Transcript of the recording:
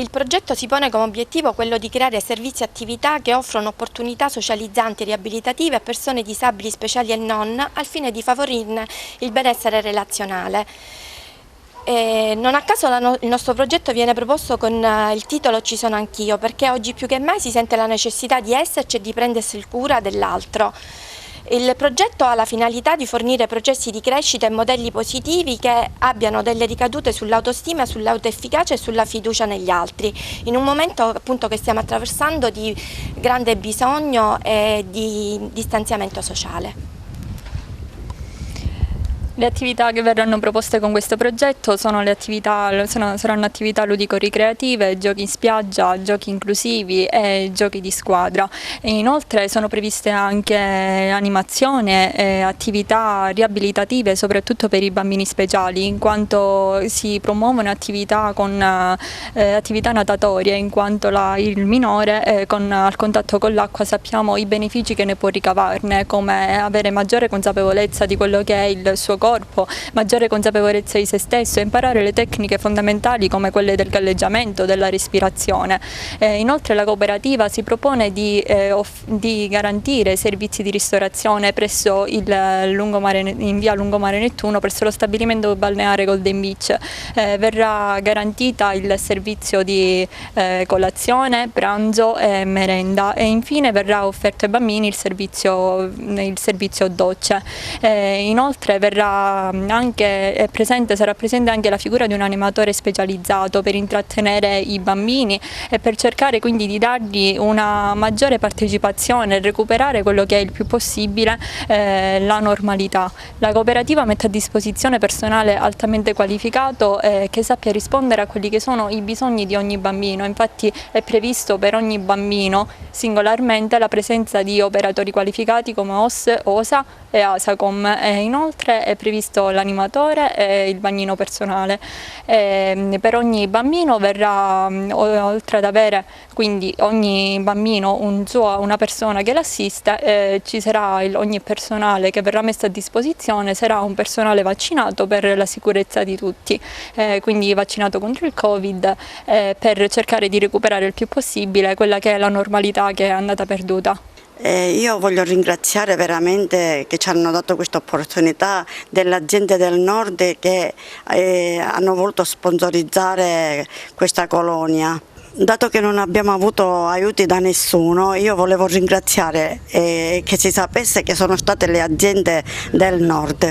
Il progetto si pone come obiettivo quello di creare servizi e attività che offrono opportunità socializzanti e riabilitative a persone disabili speciali e non, al fine di favorirne il benessere relazionale. Non a caso il nostro progetto viene proposto con il titolo Ci sono anch'io, perché oggi più che mai si sente la necessità di esserci e di prendersi cura dell'altro. Il progetto ha la finalità di fornire processi di crescita e modelli positivi che abbiano delle ricadute sull'autostima, sull'autoefficacia e sulla fiducia negli altri, in un momento appunto che stiamo attraversando di grande bisogno e di distanziamento sociale. Le attività che verranno proposte con questo progetto saranno attività ludico-ricreative, giochi in spiaggia, giochi inclusivi e giochi di squadra. E inoltre sono previste anche animazione e attività riabilitative, soprattutto per i bambini speciali, in quanto si promuovono attività natatorie, in quanto il minore al contatto con l'acqua sappiamo i benefici che ne può ricavarne, come avere maggiore consapevolezza di quello che è il suo corpo, maggiore consapevolezza di se stesso e imparare le tecniche fondamentali come quelle del galleggiamento, della respirazione. Inoltre la cooperativa si propone di garantire servizi di ristorazione presso in via Lungomare Nettuno, presso lo stabilimento balneare Golden Beach. Verrà garantita il servizio di colazione, pranzo e merenda, e infine verrà offerto ai bambini il servizio docce. Inoltre sarà presente anche la figura di un animatore specializzato per intrattenere i bambini e per cercare quindi di dargli una maggiore partecipazione e recuperare quello che è il più possibile la normalità. La cooperativa mette a disposizione personale altamente qualificato che sappia rispondere a quelli che sono i bisogni di ogni bambino. Infatti è previsto per ogni bambino singolarmente la presenza di operatori qualificati come OS, OSA e ASACOM. Inoltre è previsto l'animatore e il bagnino personale. Per ogni bambino verrà, oltre ad avere quindi ogni bambino una persona che l'assiste, ci sarà ogni personale che verrà messo a disposizione sarà un personale vaccinato per la sicurezza di tutti, quindi vaccinato contro il Covid, per cercare di recuperare il più possibile quella che è la normalità che è andata perduta. Io voglio ringraziare veramente che ci hanno dato questa opportunità delle aziende del nord che hanno voluto sponsorizzare questa colonia. Dato che non abbiamo avuto aiuti da nessuno, io volevo ringraziare che si sapesse che sono state le aziende del nord.